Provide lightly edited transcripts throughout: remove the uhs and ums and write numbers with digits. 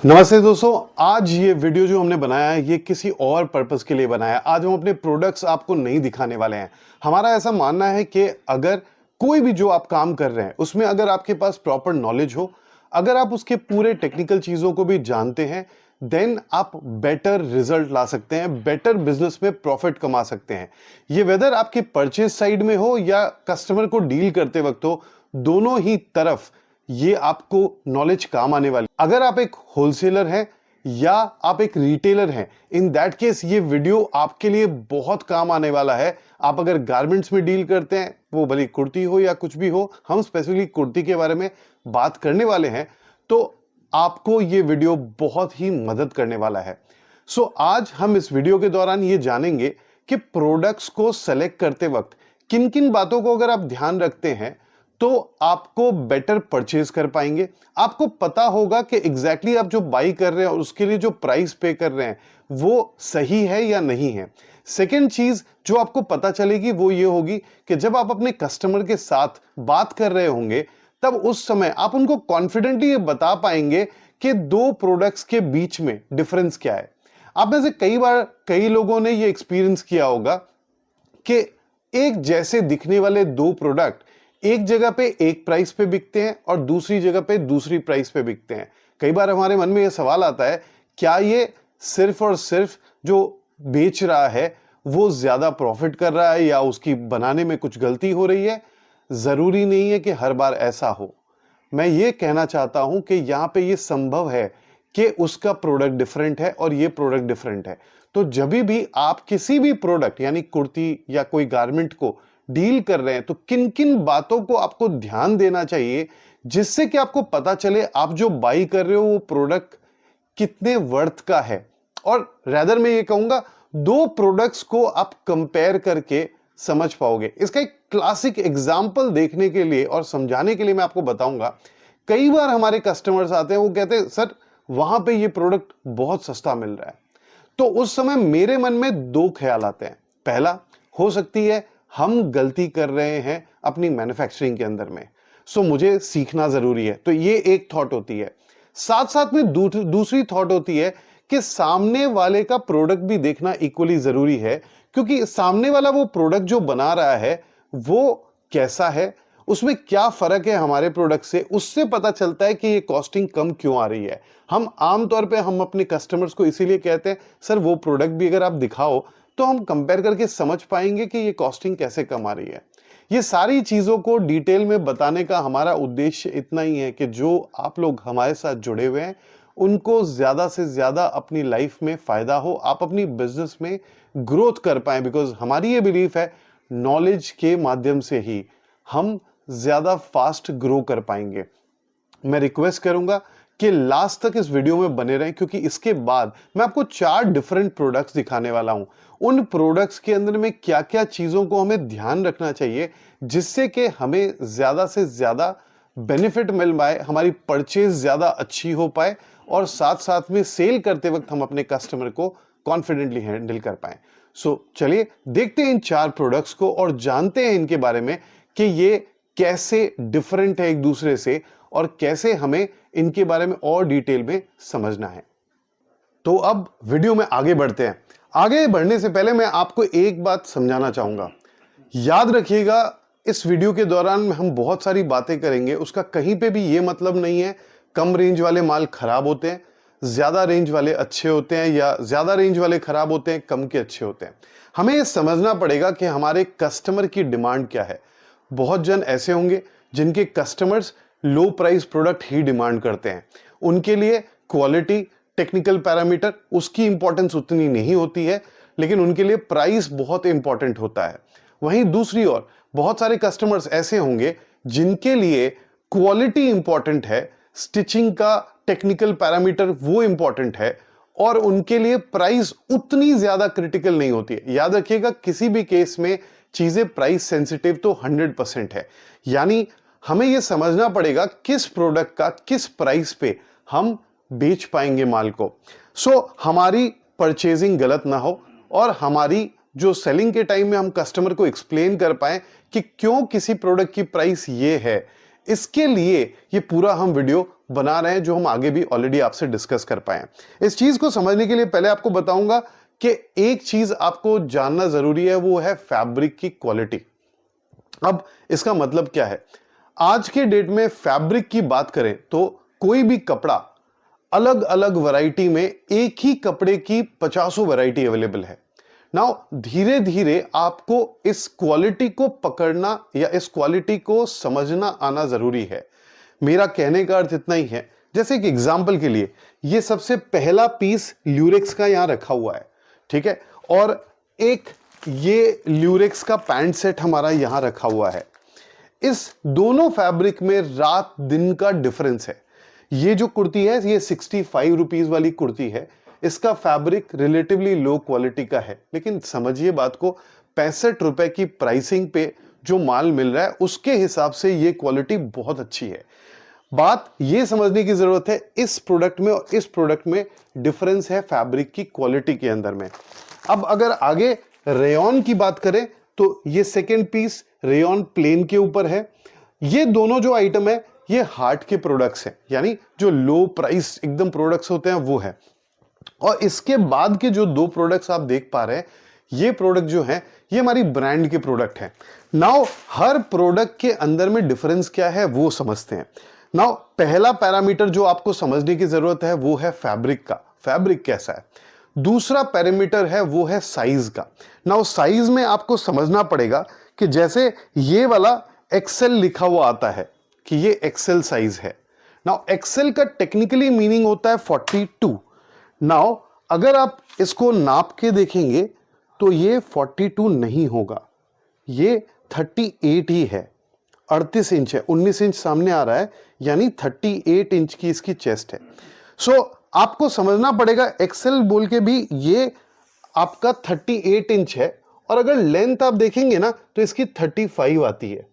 नमस्ते दोस्तों, आज ये वीडियो जो हमने बनाया है ये किसी और पर्पस के लिए बनाया है। आज हम अपने प्रोडक्ट्स आपको नहीं दिखाने वाले हैं। हमारा ऐसा मानना है कि अगर कोई भी जो आप काम कर रहे हैं उसमें अगर आपके पास प्रॉपर नॉलेज हो, अगर आप उसके पूरे टेक्निकल चीजों को भी जानते हैं, देन आप बेटर रिजल्ट ला सकते हैं, बेटर बिजनेस में प्रॉफिट कमा सकते हैं। ये वेदर आपके परचेज साइड में हो या कस्टमर को डील करते वक्त हो, दोनों ही तरफ ये आपको नॉलेज काम आने वाली। अगर आप एक होलसेलर हैं या आप एक रिटेलर हैं, इन दैट केस ये वीडियो आपके लिए बहुत काम आने वाला है। आप अगर गारमेंट्स में डील करते हैं, वो भली कुर्ती हो या कुछ भी हो, हम स्पेसिफिकली कुर्ती के बारे में बात करने वाले हैं, तो आपको ये वीडियो बहुत ही मदद करने वाला है। सो आज हम इस वीडियो के दौरान ये जानेंगे कि प्रोडक्ट्स को सेलेक्ट करते वक्त किन किन बातों को अगर आप ध्यान रखते हैं तो आपको बेटर परचेज कर पाएंगे। आपको पता होगा कि एग्जैक्टली आप जो बाई कर रहे हैं और उसके लिए जो प्राइस पे कर रहे हैं वो सही है या नहीं है। सेकेंड चीज जो आपको पता चलेगी वो ये होगी कि जब आप अपने कस्टमर के साथ बात कर रहे होंगे तब उस समय आप उनको कॉन्फिडेंटली ये बता पाएंगे कि दो प्रोडक्ट्स के बीच में डिफरेंस क्या है। आप में से कई बार कई लोगों ने ये एक्सपीरियंस किया होगा कि एक जैसे दिखने वाले दो प्रोडक्ट एक जगह पे एक प्राइस पे बिकते हैं और दूसरी जगह पे दूसरी प्राइस पे बिकते हैं। कई बार हमारे मन में यह सवाल आता है, क्या ये सिर्फ और सिर्फ जो बेच रहा है वो ज्यादा प्रॉफिट कर रहा है या उसकी बनाने में कुछ गलती हो रही है? जरूरी नहीं है कि हर बार ऐसा हो। मैं ये कहना चाहता हूं कि यहां पे ये संभव है कि उसका प्रोडक्ट डिफरेंट है और ये प्रोडक्ट डिफरेंट है। तो जब भी आप किसी भी प्रोडक्ट यानी कुर्ती या कोई गारमेंट को डील कर रहे हैं तो किन किन बातों को आपको ध्यान देना चाहिए जिससे कि आपको पता चले आप जो बाई कर रहे हो वो प्रोडक्ट कितने वर्थ का है। और रैदर मैं ये कहूंगा दो प्रोडक्ट्स को आप कंपेयर करके समझ पाओगे। इसका एक क्लासिक एग्जांपल देखने के लिए और समझाने के लिए मैं आपको बताऊंगा। कई बार हमारे कस्टमर्स आते हैं, वो कहते हैं सर वहां पे ये प्रोडक्ट बहुत सस्ता मिल रहा है। तो उस समय मेरे मन में दो ख्याल आते हैं। पहला, हो सकती है हम गलती कर रहे हैं अपनी मैन्युफैक्चरिंग के अंदर में, सो मुझे सीखना जरूरी है, तो ये एक थॉट होती है। साथ साथ में दूसरी थॉट होती है कि सामने वाले का प्रोडक्ट भी देखना इक्वली जरूरी है, क्योंकि सामने वाला वो प्रोडक्ट जो बना रहा है वो कैसा है, उसमें क्या फर्क है हमारे प्रोडक्ट से, उससे पता चलता है कि ये कॉस्टिंग कम क्यों आ रही है। हम आमतौर पे हम अपने कस्टमर्स को इसीलिए कहते हैं सर वो प्रोडक्ट भी अगर आप दिखाओ तो हम कंपेयर करके समझ पाएंगे कि ये कॉस्टिंग कैसे कम आ रही है। ये सारी चीजों को डिटेल में बताने का हमारा उद्देश्य इतना ही है कि जो आप लोग हमारे साथ जुड़े हुए हैं उनको ज्यादा से ज्यादा अपनी लाइफ में फायदा हो, आप अपनी बिजनेस में ग्रोथ कर पाए। बिकॉज हमारी ये बिलीफ है नॉलेज के माध्यम से ही हम ज्यादा फास्ट ग्रो कर पाएंगे। मैं रिक्वेस्ट करूंगा कि लास्ट तक इस वीडियो में बने रहें, क्योंकि इसके बाद मैं आपको 4 डिफरेंट प्रोडक्ट्स दिखाने वाला हूं। उन प्रोडक्ट्स के अंदर में क्या क्या चीजों को हमें ध्यान रखना चाहिए जिससे कि हमें ज्यादा से ज्यादा बेनिफिट मिल पाए, हमारी परचेज ज्यादा अच्छी हो पाए और साथ साथ में सेल करते वक्त हम अपने कस्टमर को कॉन्फिडेंटली हैंडल कर पाए। सो चलिए देखते हैं इन 4 प्रोडक्ट्स को और जानते हैं इनके बारे में कि ये कैसे डिफरेंट है एक दूसरे से और कैसे हमें इनके बारे में और डिटेल में समझना है। तो अब वीडियो में आगे बढ़ते हैं। आगे बढ़ने से पहले मैं आपको एक बात समझाना चाहूंगा। याद रखिएगा इस वीडियो के दौरान हम बहुत सारी बातें करेंगे, उसका कहीं पे भी ये मतलब नहीं है कम रेंज वाले माल खराब होते हैं, ज्यादा रेंज वाले अच्छे होते हैं, या ज्यादा रेंज वाले खराब होते हैं कम के अच्छे होते हैं। हमें यह समझना पड़ेगा कि हमारे कस्टमर की डिमांड क्या है। बहुत जन ऐसे होंगे जिनके कस्टमर्स लो प्राइस प्रोडक्ट ही डिमांड करते हैं। उनके लिए क्वालिटी, टेक्निकल पैरामीटर उसकी इंपॉर्टेंस उतनी नहीं होती है, लेकिन उनके लिए प्राइस बहुत इंपॉर्टेंट होता है। वहीं दूसरी ओर बहुत सारे कस्टमर्स ऐसे होंगे जिनके लिए क्वालिटी इंपॉर्टेंट है, स्टिचिंग का टेक्निकल पैरामीटर वो इंपॉर्टेंट है और उनके लिए प्राइस उतनी ज्यादा क्रिटिकल नहीं होती है। याद रखिएगा किसी भी केस में चीजें प्राइस सेंसिटिव तो 100% है। यानी हमें यह समझना पड़ेगा किस प्रोडक्ट का किस प्राइस पे हम बेच पाएंगे माल को। हमारी परचेजिंग गलत ना हो और हमारी जो सेलिंग के टाइम में हम कस्टमर को एक्सप्लेन कर पाए कि क्यों किसी प्रोडक्ट की प्राइस ये है। इसके लिए ये पूरा हम वीडियो बना रहे हैं जो हम आगे भी ऑलरेडी आपसे डिस्कस कर पाए हैं। इस चीज को समझने के लिए पहले आपको बताऊंगा कि एक चीज आपको जानना जरूरी है, वो है फैब्रिक की क्वालिटी। अब इसका मतलब क्या है, आज के डेट में फैब्रिक की बात करें तो कोई भी कपड़ा अलग अलग वैरायटी में, एक ही कपड़े की 50 वैरायटी अवेलेबल है। नाउ धीरे धीरे आपको इस क्वालिटी को पकड़ना या इस क्वालिटी को समझना आना जरूरी है। मेरा कहने का अर्थ इतना ही है, जैसे कि एग्जांपल के लिए ये सबसे पहला पीस ल्यूरेक्स का यहां रखा हुआ है, ठीक है, और एक ये ल्यूरेक्स का पैंट सेट हमारा यहां रखा हुआ है। इस दोनों फैब्रिक में रात दिन का डिफरेंस है। ये जो कुर्ती है ये 65 रुपीज वाली कुर्ती है, इसका फैब्रिक रिलेटिवली लो क्वालिटी का है, लेकिन समझिए बात को, 65 रुपए की प्राइसिंग पे जो माल मिल रहा है उसके हिसाब से ये क्वालिटी बहुत अच्छी है। बात ये समझने की जरूरत है, इस प्रोडक्ट में और इस प्रोडक्ट में डिफरेंस है फैब्रिक की क्वालिटी के अंदर में। अब अगर आगे रेयॉन की बात करें तो ये सेकेंड पीस रेयॉन प्लेन के ऊपर है। ये दोनों जो आइटम है ये हार्ट के प्रोडक्ट्स हैं, यानी जो लो प्राइस एकदम प्रोडक्ट्स होते हैं वो है। और इसके बाद के जो दो प्रोडक्ट्स आप देख पा रहे हैं, ये प्रोडक्ट जो है ये हमारी ब्रांड के प्रोडक्ट हैं। नाउ हर प्रोडक्ट के अंदर में डिफरेंस क्या है वो समझते हैं। नाउ पहला पैरामीटर जो आपको समझने की जरूरत है वो है फैब्रिक का, फैब्रिक कैसा है। दूसरा पैरामीटर है वो है साइज का। नाउ साइज में आपको समझना पड़ेगा कि जैसे ये वाला एक्सेल लिखा हुआ आता है कि ये एक्सेल साइज है। नाउ एक्सेल का टेक्निकली मीनिंग होता है 42। नाउ अगर आप इसको नाप के देखेंगे तो ये 42 नहीं होगा, ये 38 ही है। 38 इंच है, 19 इंच सामने आ रहा है, यानी 38 इंच की इसकी चेस्ट है। सो आपको समझना पड़ेगा एक्सेल बोल के भी ये आपका 38 इंच है, और अगर लेंथ आप देखेंगे ना तो इसकी 35 आती है।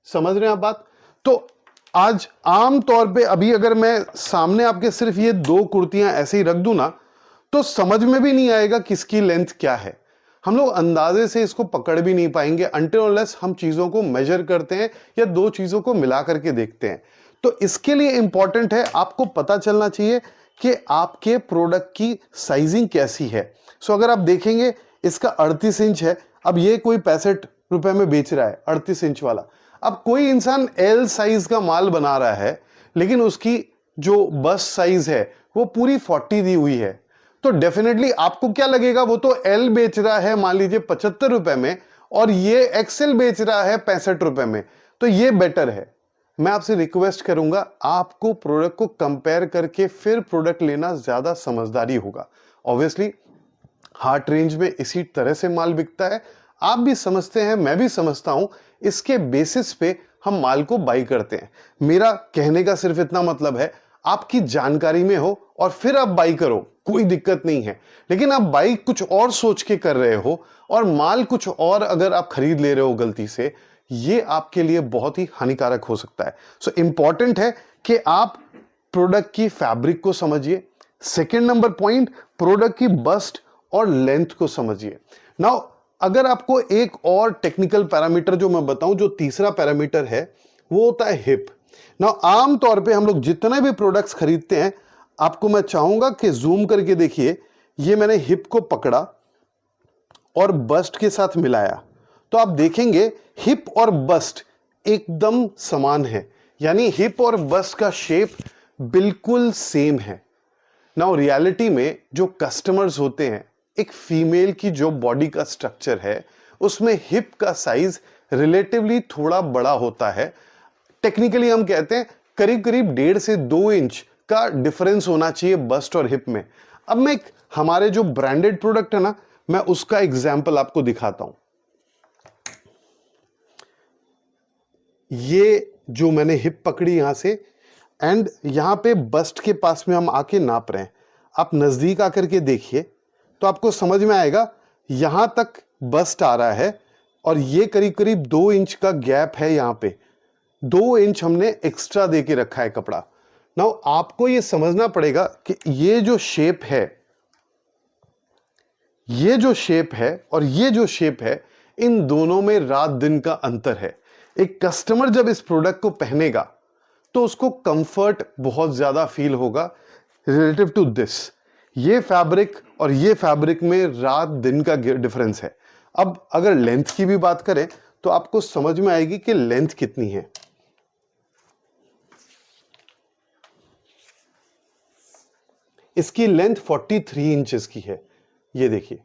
समझ रहे हैं आप बात। तो आज आम तौर पे अभी अगर मैं सामने आपके सिर्फ ये दो कुर्तियां ऐसे ही रख दूं ना तो समझ में भी नहीं आएगा किसकी लेंथ क्या है। हम लोग अंदाजे से इसको पकड़ भी नहीं पाएंगे अनटिल अनलेस हम चीजों को मेजर करते हैं या दो चीजों को मिला करके देखते हैं। तो इसके लिए इंपॉर्टेंट है, आपको पता चलना चाहिए कि आपके प्रोडक्ट की साइजिंग कैसी है। सो अगर आप देखेंगे इसका 38 इंच है, अब ये कोई 65 रुपए में बेच रहा है 38 इंच वाला। अब कोई इंसान एल साइज का माल बना रहा है, लेकिन उसकी जो बस्ट साइज है वो पूरी 40 दी हुई है, तो डेफिनेटली आपको क्या लगेगा, वो तो एल बेच रहा है मान लीजिए 75 रुपए में और ये एक्सेल बेच रहा है 65 रुपए में, तो ये बेटर है। मैं आपसे रिक्वेस्ट करूंगा, आपको प्रोडक्ट को कंपेयर करके फिर प्रोडक्ट लेना ज्यादा समझदारी होगा। ऑब्वियसली हार्ट रेंज में इसी तरह से माल बिकता है, आप भी समझते हैं, मैं भी समझता हूं, इसके बेसिस पे हम माल को बाई करते हैं। मेरा कहने का सिर्फ इतना मतलब है, आपकी जानकारी में हो और फिर आप बाई करो, कोई दिक्कत नहीं है। लेकिन आप बाई कुछ और सोच के कर रहे हो और माल कुछ और अगर आप खरीद ले रहे हो गलती से, ये आपके लिए बहुत ही हानिकारक हो सकता है। सो इंपॉर्टेंट है कि आप प्रोडक्ट की फैब्रिक को समझिए। सेकेंड नंबर पॉइंट, प्रोडक्ट की बस्ट और लेंथ को समझिए। नाउ अगर आपको एक और टेक्निकल पैरामीटर जो मैं बताऊं, जो तीसरा पैरामीटर है वो होता है हिप। नाउ आम तौर पे हम लोग जितने भी प्रोडक्ट्स खरीदते हैं, आपको मैं चाहूंगा कि जूम करके देखिए, ये मैंने हिप को पकड़ा और बस्ट के साथ मिलाया तो आप देखेंगे हिप और बस्ट एकदम समान है, यानी हिप और बस्ट का शेप बिल्कुल सेम है। नाउ रियलिटी में जो कस्टमर्स होते हैं, एक फीमेल की जो बॉडी का स्ट्रक्चर है उसमें हिप का साइज रिलेटिवली थोड़ा बड़ा होता है। टेक्निकली हम कहते हैं करीब करीब 1.5 से 2 इंच का डिफरेंस होना चाहिए बस्ट और हिप में। अब मैं हमारे जो ब्रांडेड प्रोडक्ट है ना, मैं उसका एग्जांपल आपको दिखाता हूं। ये जो मैंने हिप पकड़ी यहां से एंड यहां पे बस्ट के पास में हम आके नाप रहे हैं, आप नजदीक आकर के देखिए तो आपको समझ में आएगा, यहां तक बस्ट आ रहा है और ये करीब करीब 2 इंच का गैप है। यहां पे 2 इंच हमने एक्स्ट्रा दे के रखा है कपड़ा। नाउ आपको ये समझना पड़ेगा कि ये जो शेप है, ये जो शेप है और ये जो शेप है, इन दोनों में रात दिन का अंतर है। एक कस्टमर जब इस प्रोडक्ट को पहनेगा तो उसको कंफर्ट बहुत ज्यादा फील होगा रिलेटिव टू दिस। ये फैब्रिक और ये फैब्रिक में रात दिन का डिफरेंस है। अब अगर लेंथ की भी बात करें तो आपको समझ में आएगी कि लेंथ कितनी है। इसकी लेंथ 43 इंचेस की है। ये देखिए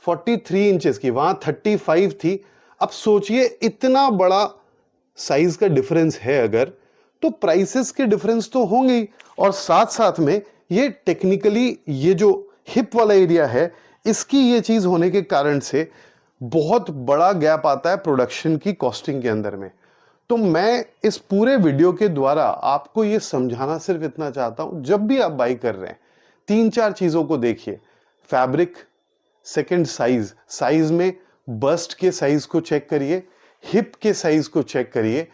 43 इंचेस की, वहां 35 थी। अब सोचिए इतना बड़ा साइज का डिफरेंस है अगर, तो प्राइसेस के डिफरेंस तो होंगे ही, और साथ साथ में ये टेक्निकली ये जो हिप वाला एरिया है इसकी ये चीज होने के कारण से बहुत बड़ा गैप आता है प्रोडक्शन की कॉस्टिंग के अंदर में। तो मैं इस पूरे वीडियो के द्वारा आपको ये समझाना सिर्फ इतना चाहता हूं, जब भी आप बाई कर रहे हैं 3-4 चीजों को देखिए। फैब्रिक, सेकंड साइज, साइज में बस्ट के साइज को चेक करिए, हिप के साइज को चेक करिए,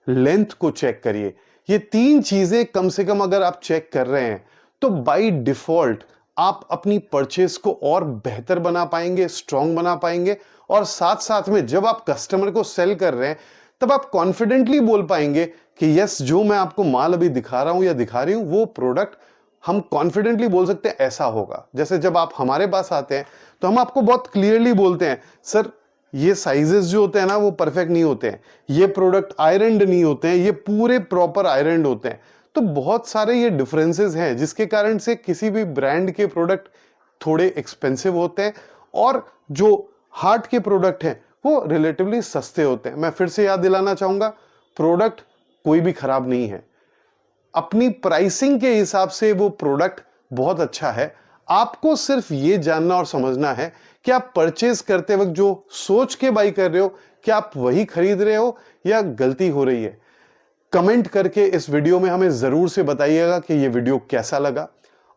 लेंथ को चेक करिए। ये 3 चीजें कम से कम अगर आप चेक कर रहे हैं तो बाय डिफॉल्ट आप अपनी परचेस को और बेहतर बना पाएंगे, स्ट्रांग बना पाएंगे, और साथ साथ में जब आप कस्टमर को सेल कर रहे हैं तब आप कॉन्फिडेंटली बोल पाएंगे कि यस, जो मैं आपको माल अभी दिखा रहा हूं या दिखा रही हूं वो प्रोडक्ट हम कॉन्फिडेंटली बोल सकते हैं ऐसा होगा। जैसे जब आप हमारे पास आते हैं तो हम आपको बहुत क्लियरली बोलते हैं, सर ये साइजेस जो होते हैं ना वो परफेक्ट नहीं होते हैं, ये प्रोडक्ट आयरन्ड नहीं होते हैं, ये पूरे प्रॉपर आयरन्ड होते हैं। तो बहुत सारे ये डिफरेंसेस हैं जिसके कारण से किसी भी ब्रांड के प्रोडक्ट थोड़े एक्सपेंसिव होते हैं और जो हार्ट के प्रोडक्ट हैं वो रिलेटिवली सस्ते होते हैं। मैं फिर से याद दिलाना चाहूंगा, प्रोडक्ट कोई भी खराब नहीं है, अपनी प्राइसिंग के हिसाब से वो प्रोडक्ट बहुत अच्छा है। आपको सिर्फ ये जानना और समझना है कि आप परचेज करते वक्त जो सोच के बाई कर रहे हो, क्या आप वही खरीद रहे हो या गलती हो रही है। कमेंट करके इस वीडियो में हमें जरूर से बताइएगा कि ये वीडियो कैसा लगा,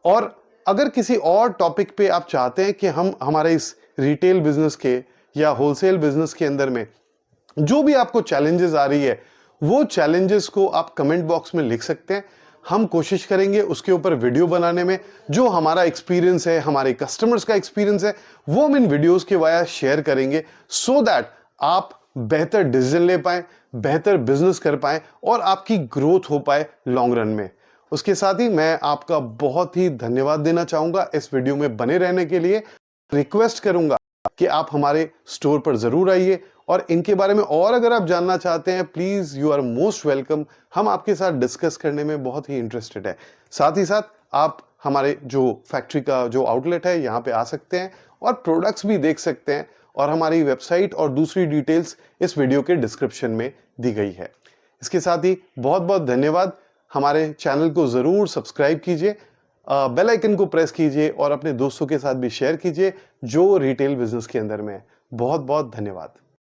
और अगर किसी और टॉपिक पे आप चाहते हैं कि हम हमारे इस रिटेल बिजनेस के या होलसेल बिजनेस के अंदर में जो भी आपको चैलेंजेस आ रही है वो चैलेंजेस को आप कमेंट बॉक्स में लिख सकते हैं। हम कोशिश करेंगे उसके ऊपर वीडियो बनाने में। जो हमारा एक्सपीरियंस है, हमारे कस्टमर्स का एक्सपीरियंस है, वो हम इन वीडियोस के वाया शेयर करेंगे सो दैट आप बेहतर डिसीजन ले पाए, बेहतर बिजनेस कर पाए और आपकी ग्रोथ हो पाए लॉन्ग रन में। उसके साथ ही मैं आपका बहुत ही धन्यवाद देना चाहूंगा इस वीडियो में बने रहने के लिए। रिक्वेस्ट करूंगा कि आप हमारे स्टोर पर जरूर आइए, और इनके बारे में और अगर आप जानना चाहते हैं please you are most welcome. हम आपके साथ डिस्कस करने में बहुत ही इंटरेस्टेड है। साथ ही साथ आप हमारे जो फैक्ट्री का जो आउटलेट है यहाँ पे आ सकते हैं और प्रोडक्ट्स भी देख सकते हैं, और हमारी वेबसाइट और दूसरी डिटेल्स इस वीडियो के डिस्क्रिप्शन में दी गई है। इसके साथ ही बहुत बहुत धन्यवाद। हमारे चैनल को जरूर सब्सक्राइब कीजिए, बेल आइकन को प्रेस कीजिए और अपने दोस्तों के साथ भी शेयर कीजिए जो रिटेल बिजनेस के अंदर में है। बहुत बहुत धन्यवाद।